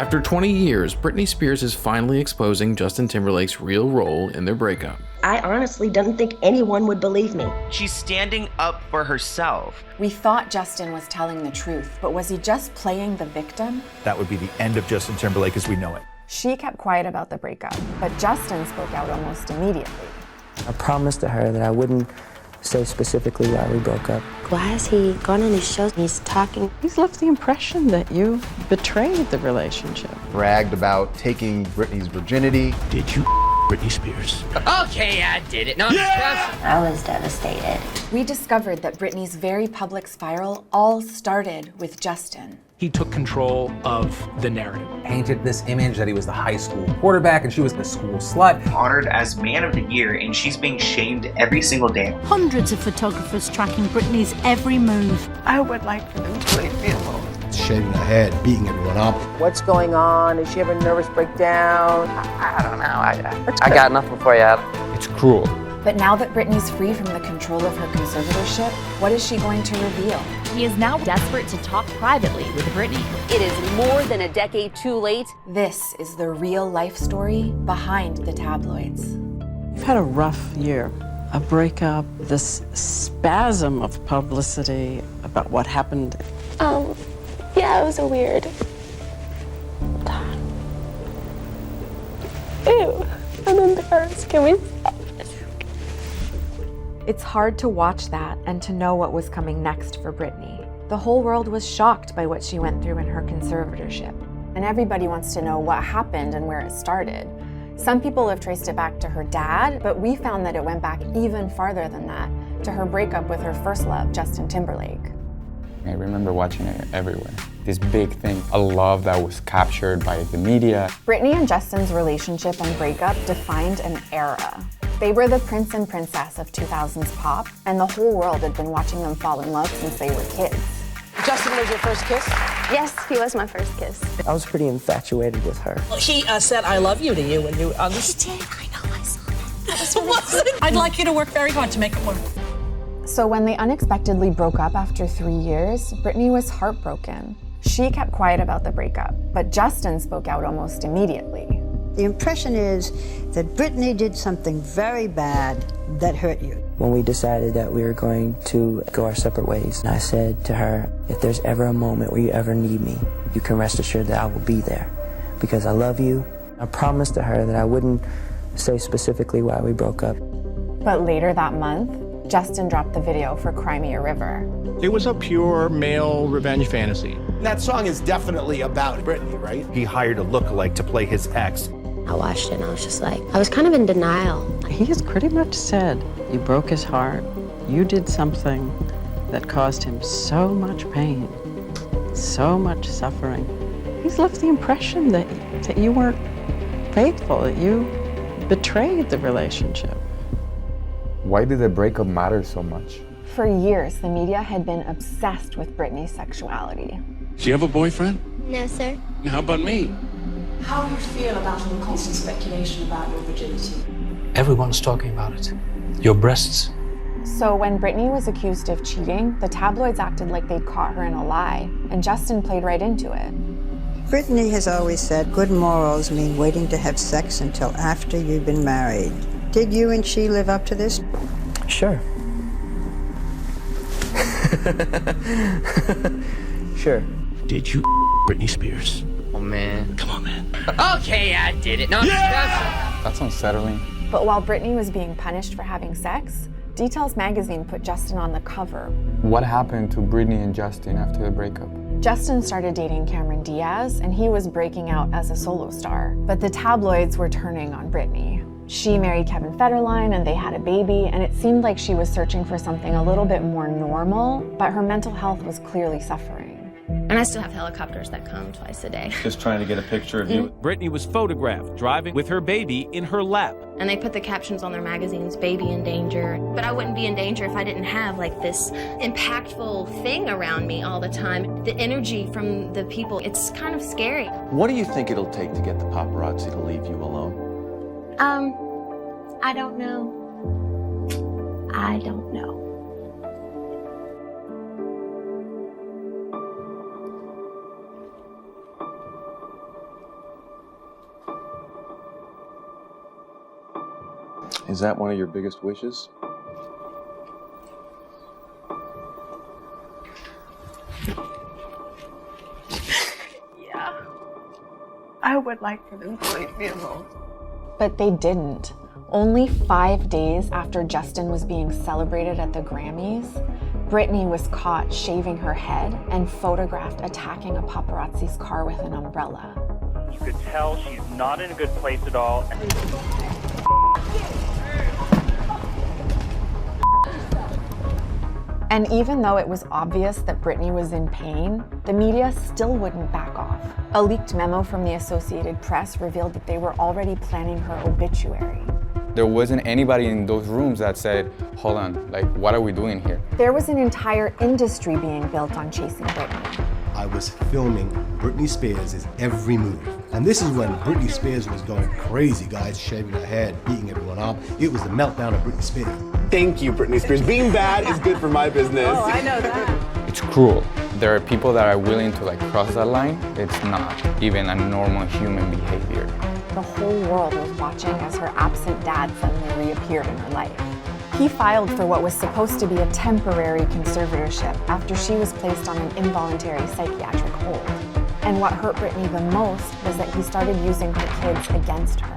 After 20 years, Britney Spears is finally exposing Justin Timberlake's real role in their breakup. I honestly didn't think anyone would believe me. She's standing up for herself. We thought Justin was telling the truth, but was he just playing the victim? That would be the end of Justin Timberlake as we know it. She kept quiet about the breakup, but Justin spoke out almost immediately. I promised to her that I wouldn't say specifically why we broke up. Why has he gone on his shows? He's talking. He's left the impression that you betrayed the relationship. Bragged about taking Britney's virginity. Did you Britney Spears? Okay, I did it. No, yeah! I was devastated. We discovered that Britney's very public spiral all started with Justin. He took control of the narrative. Painted this image that he was the high school quarterback and she was the school slut. Honored as Man of the Year, and she's being shamed every single day. Hundreds of photographers tracking Britney's every move. I would like for them to leave me alone. Shaving her head, beating everyone up. What's going on? Is she having a nervous breakdown? I don't know. I got nothing for you. It's cruel. But now that Britney's free from the control of her conservatorship, what is she going to reveal? He is now desperate to talk privately with Britney. It is more than a decade too late. This is the real life story behind the tabloids. You've had a rough year. A breakup, this spasm of publicity about what happened. Yeah, it was a weird time. Ew, I'm embarrassed. Can we stop? It's hard to watch that and to know what was coming next for Britney. The whole world was shocked by what she went through in her conservatorship. And everybody wants to know what happened and where it started. Some people have traced it back to her dad, but we found that it went back even farther than that, to her breakup with her first love, Justin Timberlake. I remember watching it everywhere. This big thing, a love that was captured by the media. Britney and Justin's relationship and breakup defined an era. They were the prince and princess of 2000s pop, and the whole world had been watching them fall in love since they were kids. Justin was your first kiss? Yes, he was my first kiss. I was pretty infatuated with her. Well, he said I love you to you when you... He did, I know, I saw that. That I'd like you to work very hard to make it work. So when they unexpectedly broke up after 3 years, Britney was heartbroken. She kept quiet about the breakup, but Justin spoke out almost immediately. The impression is that Britney did something very bad that hurt you. When we decided that we were going to go our separate ways, I said to her, if there's ever a moment where you ever need me, you can rest assured that I will be there because I love you. I promised to her that I wouldn't say specifically why we broke up. But later that month, Justin dropped the video for Cry Me a River. It was a pure male revenge fantasy. That song is definitely about Britney, right? He hired a lookalike to play his ex. I watched it and I was just like, I was kind of in denial. He has pretty much said you broke his heart. You did something that caused him so much pain, so much suffering. He's left the impression that you weren't faithful, that you betrayed the relationship. Why did the breakup matter so much? For years, the media had been obsessed with Britney's sexuality. Do you have a boyfriend? No, sir. How about me? How do you feel about all the constant speculation about your virginity? Everyone's talking about it. Your breasts. So when Britney was accused of cheating, the tabloids acted like they'd caught her in a lie, and Justin played right into it. Britney has always said good morals mean waiting to have sex until after you've been married. Did you and she live up to this? Sure. Sure. Did you Britney Spears? Oh, man. Come on, man. Okay, I did it. No, yeah! That's unsettling. But while Britney was being punished for having sex, Details magazine put Justin on the cover. What happened to Britney and Justin after the breakup? Justin started dating Cameron Diaz, and he was breaking out as a solo star. But the tabloids were turning on Britney. She married Kevin Federline, and they had a baby, and it seemed like she was searching for something a little bit more normal, but her mental health was clearly suffering. And I still have helicopters that come twice a day. Just trying to get a picture of you. Britney was photographed driving with her baby in her lap. And they put the captions on their magazines, baby in danger. But I wouldn't be in danger if I didn't have like this impactful thing around me all the time. The energy from the people, it's kind of scary. What do you think it'll take to get the paparazzi to leave you alone? I don't know. I don't know. Is that one of your biggest wishes? Yeah. I would like for them to leave me alone. But they didn't. Only 5 days after Justin was being celebrated at the Grammys, Britney was caught shaving her head and photographed attacking a paparazzi's car with an umbrella. You could tell she's not in a good place at all. And even though it was obvious that Britney was in pain, the media still wouldn't back off. A leaked memo from the Associated Press revealed that they were already planning her obituary. There wasn't anybody in those rooms that said, hold on, like, what are we doing here? There was an entire industry being built on chasing Britney. I was filming Britney Spears' every move. And this is when Britney Spears was going crazy, guys, shaving her head, beating everyone up. It was the meltdown of Britney Spears. Thank you, Britney Spears. Being bad is good for my business. Oh, I know that. It's cruel. There are people that are willing to cross that line. It's not even a normal human behavior. The whole world was watching as her absent dad suddenly reappeared in her life. He filed for what was supposed to be a temporary conservatorship after she was placed on an involuntary psychiatric hold. And what hurt Britney the most was that he started using her kids against her.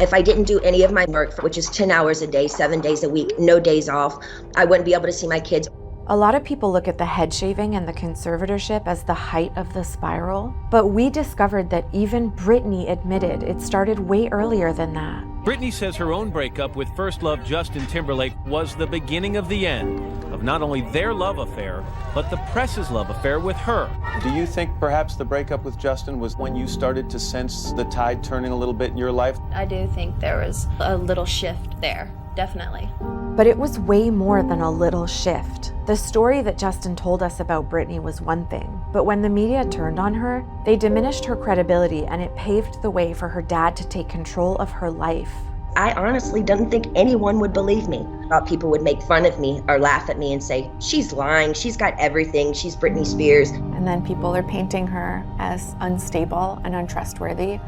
If I didn't do any of my work, which is 10 hours a day, 7 days a week, no days off, I wouldn't be able to see my kids. A lot of people look at the head shaving and the conservatorship as the height of the spiral, but we discovered that even Britney admitted it started way earlier than that. Britney says her own breakup with first love Justin Timberlake was the beginning of the end of not only their love affair, but the press's love affair with her. Do you think perhaps the breakup with Justin was when you started to sense the tide turning a little bit in your life? I do think there was a little shift there, definitely. But it was way more than a little shift. The story that Justin told us about Britney was one thing, but when the media turned on her, they diminished her credibility and it paved the way for her dad to take control of her life. I honestly didn't think anyone would believe me. I thought people would make fun of me or laugh at me and say, she's lying, she's got everything, she's Britney Spears. And then people are painting her as unstable and untrustworthy.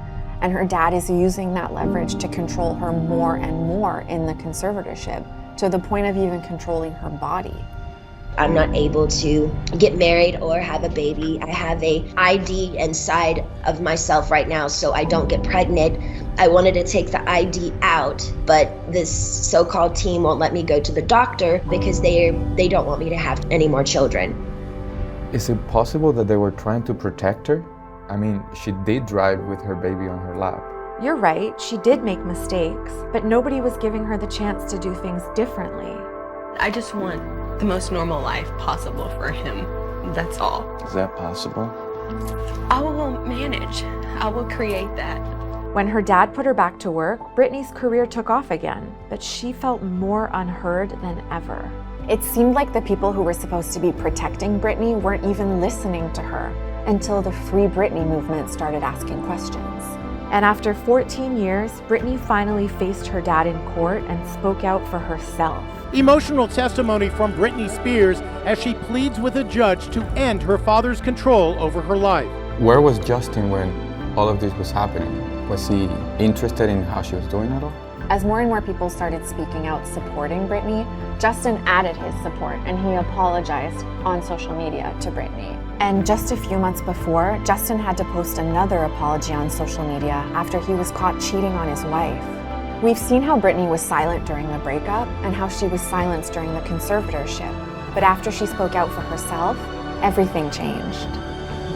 And her dad is using that leverage to control her more and more in the conservatorship, to the point of even controlling her body. I'm not able to get married or have a baby. I have a ID inside of myself right now, so I don't get pregnant. I wanted to take the ID out, but this so-called team won't let me go to the doctor because they don't want me to have any more children. Is it possible that they were trying to protect her? I mean, she did drive with her baby on her lap. You're right, she did make mistakes, but nobody was giving her the chance to do things differently. I just want the most normal life possible for him. That's all. Is that possible? I will manage. I will create that. When her dad put her back to work, Britney's career took off again, but she felt more unheard than ever. It seemed like the people who were supposed to be protecting Britney weren't even listening to her until the Free Britney movement started asking questions. And after 14 years, Britney finally faced her dad in court and spoke out for herself. Emotional testimony from Britney Spears as she pleads with a judge to end her father's control over her life. Where was Justin when all of this was happening? Was he interested in how she was doing at all? As more and more people started speaking out supporting Britney, Justin added his support and he apologized on social media to Britney. And just a few months before, Justin had to post another apology on social media after he was caught cheating on his wife. We've seen how Britney was silent during the breakup and how she was silenced during the conservatorship. But after she spoke out for herself, everything changed.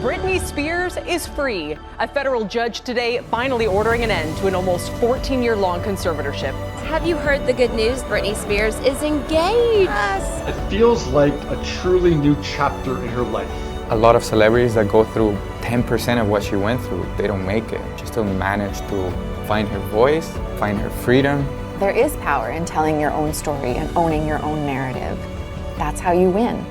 Britney Spears is free. A federal judge today finally ordering an end to an almost 14-year-long conservatorship. Have you heard the good news? Britney Spears is engaged. It feels like a truly new chapter in her life. A lot of celebrities that go through 10% of what she went through, they don't make it. She still managed to find her voice, find her freedom. There is power in telling your own story and owning your own narrative. That's how you win.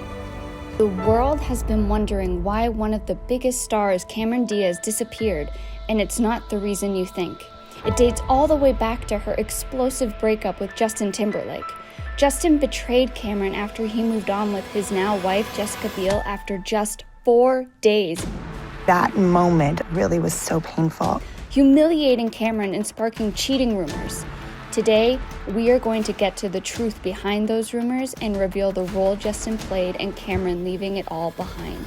The world has been wondering why one of the biggest stars, Cameron Diaz, disappeared, and it's not the reason you think. It dates all the way back to her explosive breakup with Justin Timberlake. Justin betrayed Cameron after he moved on with his now wife, Jessica Biel, after just 4 days. That moment really was so painful. Humiliating Cameron and sparking cheating rumors. Today, we are going to get to the truth behind those rumors and reveal the role Justin played in Cameron leaving it all behind.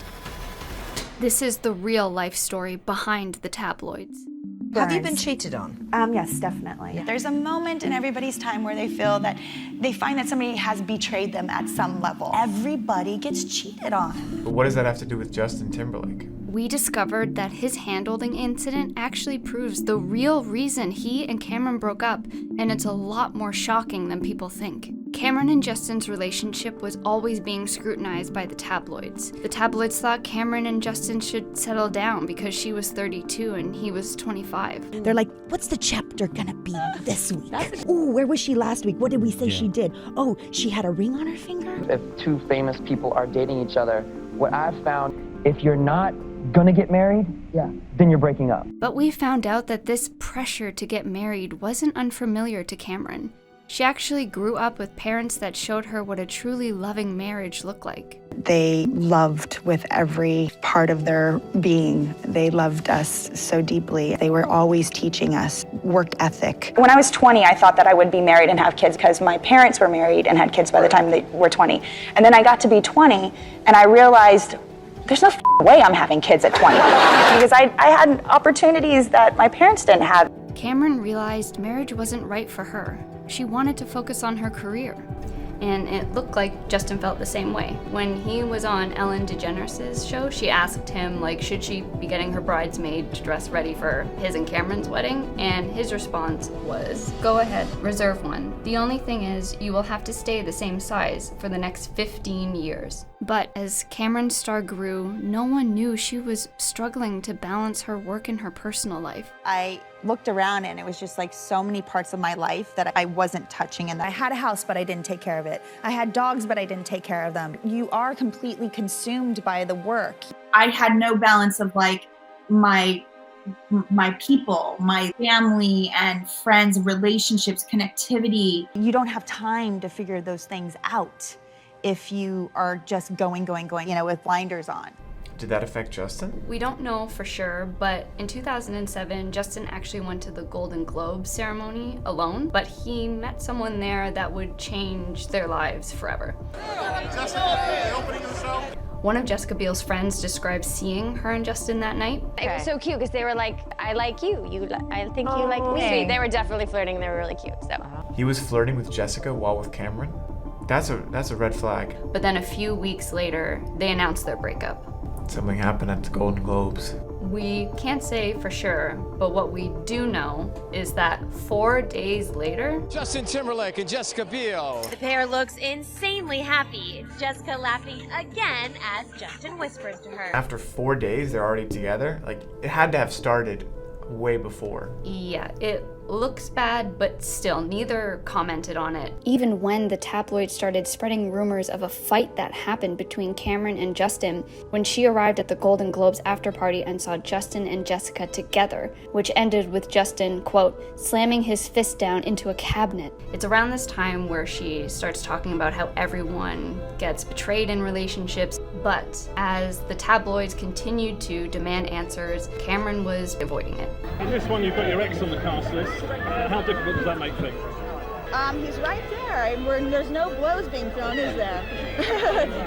This is the real life story behind the tabloids. Have you been cheated on? Yes, definitely. Yeah. There's a moment in everybody's time where they feel that they find that somebody has betrayed them at some level. Everybody gets cheated on. But what does that have to do with Justin Timberlake? We discovered that his hand-holding incident actually proves the real reason he and Cameron broke up, and it's a lot more shocking than people think. Cameron and Justin's relationship was always being scrutinized by the tabloids. The tabloids thought Cameron and Justin should settle down because she was 32 and he was 25. They're like, what's the chapter gonna be this week? Oh, where was she last week? What did we say she did? Oh, she had a ring on her finger? If two famous people are dating each other, what I've found, if you're not gonna get married, then you're breaking up. But we found out that this pressure to get married wasn't unfamiliar to Cameron. She actually grew up with parents that showed her what a truly loving marriage looked like. They loved with every part of their being. They loved us so deeply. They were always teaching us work ethic. When I was 20, I thought that I would be married and have kids because my parents were married and had kids by the time they were 20. And then I got to be 20 and I realized there's no way I'm having kids at 20 because I had opportunities that my parents didn't have. Cameron realized marriage wasn't right for her. She wanted to focus on her career. And it looked like Justin felt the same way. When he was on Ellen DeGeneres' show, she asked him, should she be getting her bridesmaid to dress ready for his and Cameron's wedding? And his response was, go ahead, reserve one. The only thing is, you will have to stay the same size for the next 15 years. But as Cameron's star grew, no one knew she was struggling to balance her work and her personal life. I looked around and it was just like so many parts of my life that I wasn't touching. And I had a house, but I didn't take care of it. I had dogs, but I didn't take care of them. You are completely consumed by the work. I had no balance of my people, my family and friends, relationships, connectivity. You don't have time to figure those things out if you are just going, with blinders on. Did that affect Justin? We don't know for sure, but in 2007, Justin actually went to the Golden Globes ceremony alone, but he met someone there that would change their lives forever. One of Jessica Biel's friends described seeing her and Justin that night. It was so cute because they were like, I like you, I think you like me. They were definitely flirting, they were really cute, so. He was flirting with Jessica while with Cameron? That's a red flag. But then a few weeks later, they announced their breakup. Something happened at the Golden Globes. We can't say for sure, but what we do know is that 4 days later, Justin Timberlake and Jessica Biel. The pair looks insanely happy. Jessica laughing again as Justin whispers to her. After 4 days, they're already together? It had to have started way before. Yeah, it looks bad, but still, neither commented on it. Even when the tabloids started spreading rumors of a fight that happened between Cameron and Justin, when she arrived at the Golden Globes after party and saw Justin and Jessica together, which ended with Justin, quote, slamming his fist down into a cabinet. It's around this time where she starts talking about how everyone gets betrayed in relationships, but as the tabloids continued to demand answers, Cameron was avoiding it. In this one, you've got your ex on the cast list. How difficult does that make things? He's right there. There's no blows being thrown, is there?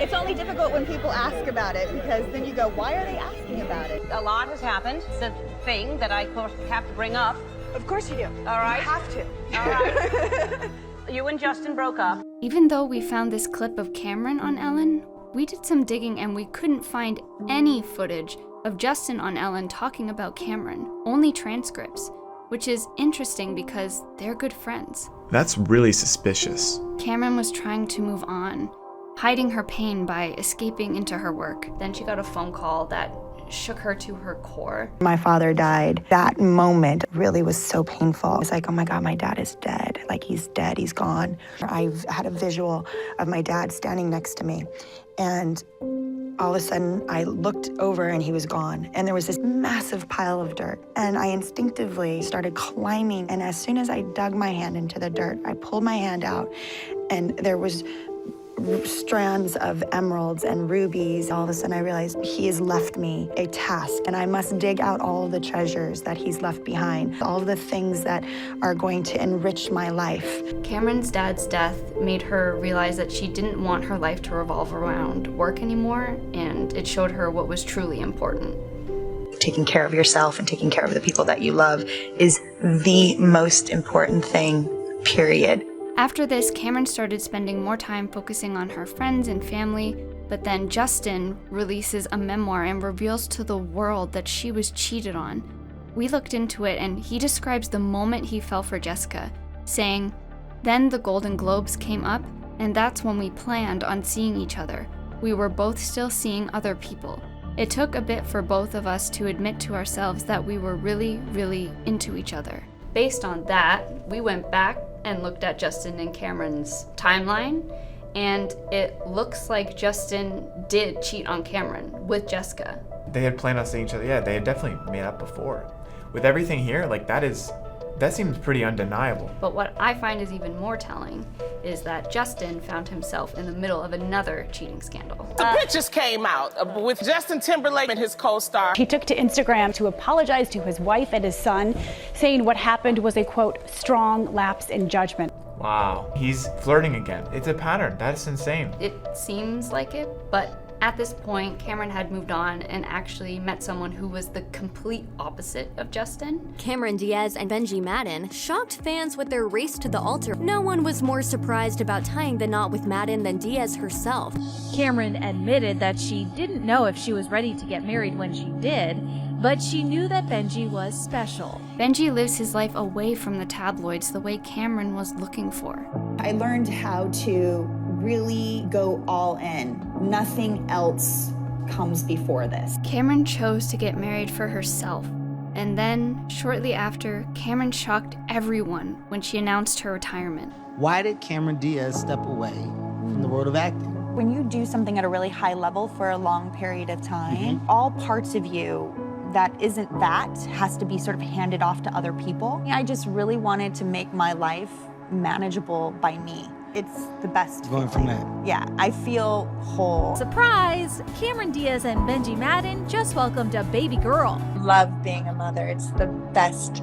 It's only difficult when people ask about it because then you go, why are they asking about it? A lot has happened. It's a thing that I, of course, have to bring up. Of course you do. All right. You have to. All right. You and Justin broke up. Even though we found this clip of Cameron on Ellen, we did some digging and we couldn't find any footage of Justin on Ellen talking about Cameron, only transcripts, which is interesting because they're good friends. That's really suspicious. Cameron was trying to move on, hiding her pain by escaping into her work. Then she got a phone call that shook her to her core. My father died. That moment really was so painful. It's like, oh my God, my dad is dead. He's dead, he's gone. I've had a visual of my dad standing next to me, and all of a sudden, I looked over and he was gone. And there was this massive pile of dirt. And I instinctively started climbing. And as soon as I dug my hand into the dirt, I pulled my hand out and there was strands of emeralds and rubies. All of a sudden I realized he has left me a task, and I must dig out all of the treasures that he's left behind, all of the things that are going to enrich my life. Cameron's dad's death made her realize that she didn't want her life to revolve around work anymore, and it showed her what was truly important. Taking care of yourself and taking care of the people that you love is the most important thing, period. After this, Cameron started spending more time focusing on her friends and family, but then Justin releases a memoir and reveals to the world that she was cheated on. We looked into it, and he describes the moment he fell for Jessica, saying, "Then the Golden Globes came up, and that's when we planned on seeing each other. We were both still seeing other people. It took a bit for both of us to admit to ourselves that we were really, really into each other." Based on that, we went back and looked at Justin and Cameron's timeline, and it looks like Justin did cheat on Cameron with Jessica. They had planned on seeing each other. Yeah, they had definitely made up before. With everything here, like that seems pretty undeniable. But what I find is even more telling is that Justin found himself in the middle of another cheating scandal. The pictures came out with Justin Timberlake and his co-star. He took to Instagram to apologize to his wife and his son, saying what happened was a, quote, strong lapse in judgment. Wow, he's flirting again. It's a pattern. That's insane. It seems like it, but at this point, Cameron had moved on and actually met someone who was the complete opposite of Justin. Cameron Diaz and Benji Madden shocked fans with their race to the altar. No one was more surprised about tying the knot with Madden than Diaz herself. Cameron admitted that she didn't know if she was ready to get married when she did, but she knew that Benji was special. Benji lives his life away from the tabloids the way Cameron was looking for. I learned how to really go all in. Nothing else comes before this. Cameron chose to get married for herself. And then, shortly after, Cameron shocked everyone when she announced her retirement. Why did Cameron Diaz step away from the world of acting? When you do something at a really high level for a long period of time, all parts of you that isn't that has to be sort of handed off to other people. I just really wanted to make my life manageable by me. It's the best. Going from that. Yeah, I feel whole. Surprise! Cameron Diaz and Benji Madden just welcomed a baby girl. Love being a mother. It's the best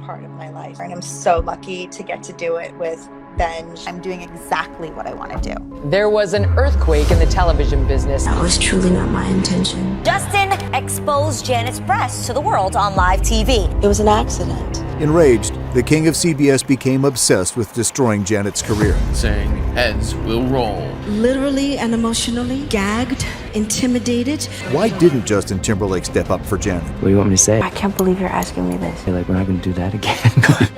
part of my life. And I'm so lucky to get to do it with Benj. I'm doing exactly what I want to do. There was an earthquake in the television business. That was truly not my intention. Justin exposed Janet's breasts to the world on live TV. It was an accident. Enraged, the king of CBS became obsessed with destroying Janet's career. Saying heads will roll. Literally and emotionally gagged, intimidated. Why didn't Justin Timberlake step up for Janet? What do you want me to say? I can't believe you're asking me this. You're like, we're not going to do that again.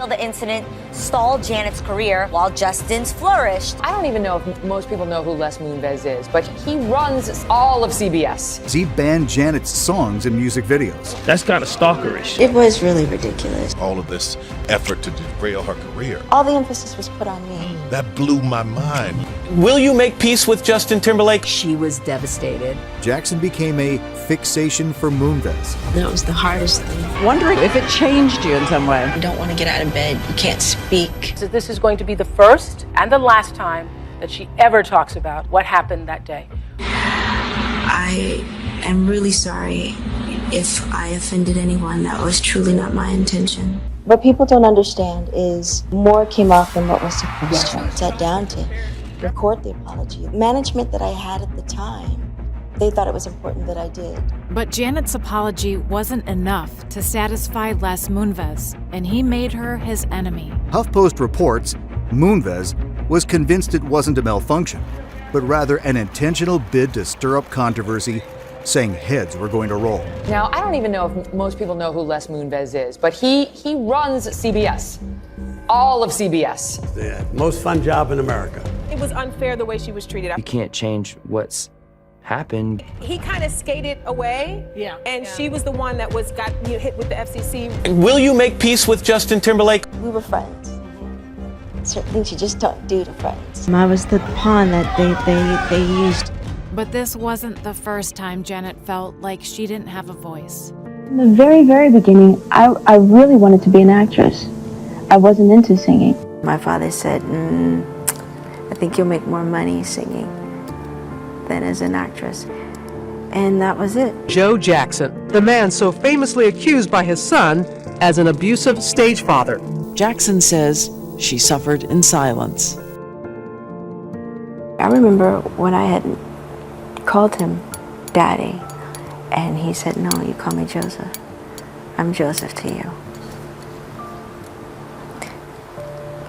The incident stalled Janet's career while Justin's flourished. I don't even know if most people know who Les Moonves is, but he runs all of CBS. He banned Janet's songs and music videos. That's kind of stalkerish. It was really ridiculous. All of this effort to derail her career. All the emphasis was put on me. That blew my mind. Will you make peace with Justin Timberlake? She was devastated. Jackson became a fixation for Moonves. That was the hardest thing. Wondering if it changed you in some way. You don't want to get out of bed. You can't speak. So this is going to be the first and the last time that she ever talks about what happened that day. I am really sorry if I offended anyone. That was truly not my intention. What people don't understand is more came off than what was supposed to. I sat down to record the apology. Management that I had at the time, they thought it was important that I did. But Janet's apology wasn't enough to satisfy Les Moonves, and he made her his enemy. HuffPost reports Moonves was convinced it wasn't a malfunction, but rather an intentional bid to stir up controversy, saying heads were going to roll. Now, I don't even know if most people know who Les Moonves is, but he runs CBS. All of CBS. The most fun job in America. It was unfair the way she was treated. You can't change what's happened. He kind of skated away, and she was the one that got hit with the FCC. Will you make peace with Justin Timberlake? We were friends. Certain things you just don't do to friends. I was the pawn that they used. But this wasn't the first time Janet felt like she didn't have a voice. In the very, very beginning, I really wanted to be an actress. I wasn't into singing. My father said, I think you'll make more money singing than as an actress. And that was it. Joe Jackson, the man so famously accused by his son as an abusive stage father. Jackson says she suffered in silence. I remember when I had called him Daddy, and he said, "No, you call me Joseph. I'm Joseph to you."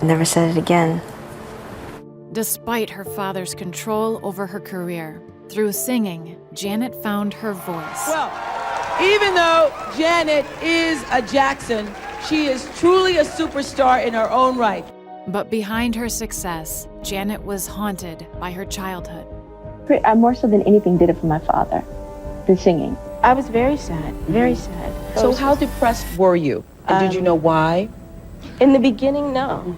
Never said it again. Despite her father's control over her career, through singing, Janet found her voice. Well, even though Janet is a Jackson, she is truly a superstar in her own right. But behind her success, Janet was haunted by her childhood. I more so than anything did it for my father, the singing. I was very sad, very sad. So how depressed were you? And did you know why? In the beginning, no.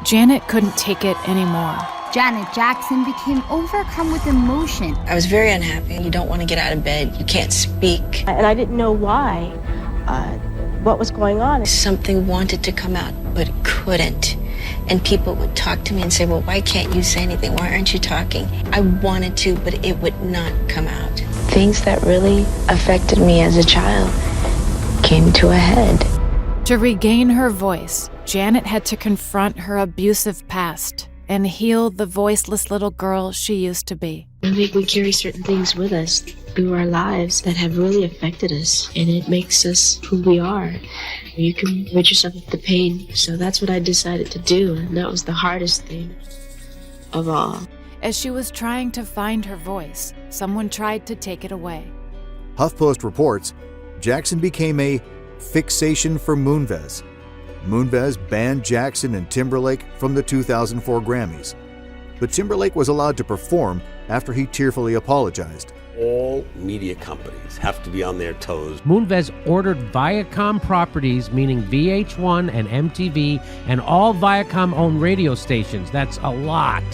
Janet couldn't take it anymore. Janet Jackson became overcome with emotion. I was very unhappy. You don't want to get out of bed. You can't speak. And I didn't know why, what was going on. Something wanted to come out, but it couldn't. And people would talk to me and say, well, why can't you say anything? Why aren't you talking? I wanted to, but it would not come out. Things that really affected me as a child came to a head. To regain her voice, Janet had to confront her abusive past and heal the voiceless little girl she used to be. I think we carry certain things with us through our lives that have really affected us, and it makes us who we are. You can rid yourself of the pain, so that's what I decided to do, and that was the hardest thing of all. As she was trying to find her voice, someone tried to take it away. HuffPost reports Jackson became a fixation for Moonves. Moonves banned Jackson and Timberlake from the 2004 Grammys. But Timberlake was allowed to perform after he tearfully apologized. All media companies have to be on their toes. Moonves ordered Viacom properties, meaning VH1 and MTV, and all Viacom-owned radio stations, that's a lot,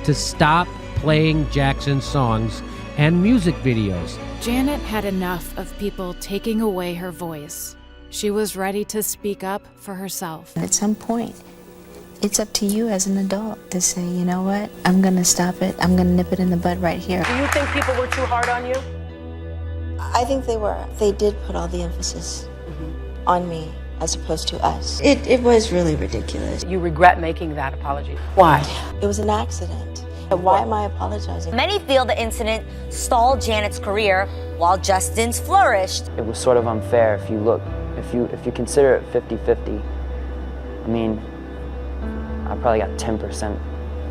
to stop playing Jackson's songs and music videos. Janet had enough of people taking away her voice. She was ready to speak up for herself. At some point, it's up to you as an adult to say, you know what, I'm gonna stop it. I'm gonna nip it in the bud right here. Do you think people were too hard on you? I think they were. They did put all the emphasis on me as opposed to us. It was really ridiculous. You regret making that apology. Why? It was an accident. Why am I apologizing? Many feel the incident stalled Janet's career while Justin's flourished. It was sort of unfair if you look, if you consider it 50-50. I mean, I probably got 10%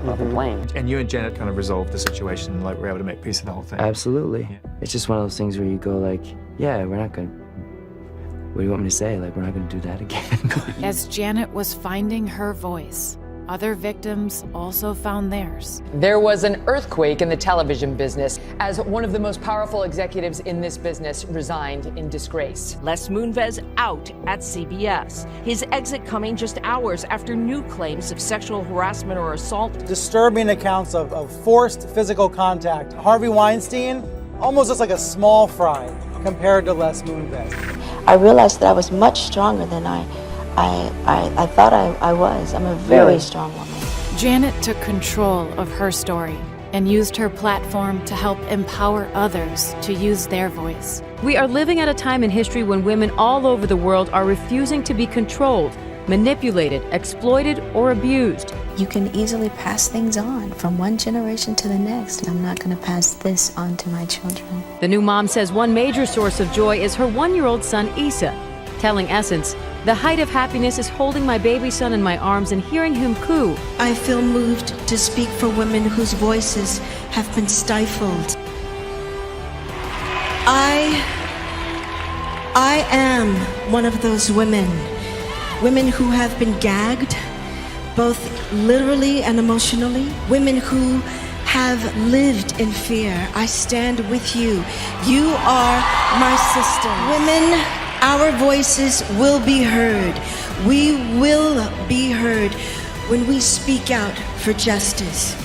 of the blame. And you and Janet kind of resolved the situation, like we're able to make peace of the whole thing. Absolutely. Yeah. It's just one of those things where you go like, yeah, we're not gonna, what do you want me to say? Like, we're not gonna do that again. As Janet was finding her voice, other victims also found theirs. There was an earthquake in the television business as one of the most powerful executives in this business resigned in disgrace. Les Moonves out at CBS. His exit coming just hours after new claims of sexual harassment or assault. Disturbing accounts of forced physical contact. Harvey Weinstein, almost just like a small fry compared to Les Moonves. I realized that I was much stronger than I thought I was. I'm a very strong woman. Janet took control of her story and used her platform to help empower others to use their voice. We are living at a time in history when women all over the world are refusing to be controlled, manipulated, exploited, or abused. You can easily pass things on from one generation to the next. I'm not going to pass this on to my children. The new mom says one major source of joy is her 1-year-old son, Issa, telling Essence, "The height of happiness is holding my baby son in my arms and hearing him coo." I feel moved to speak for women whose voices have been stifled. I am one of those women who have been gagged, both literally and emotionally, women who have lived in fear. I stand with you. You are my sister. Women, our voices will be heard. We will be heard when we speak out for justice.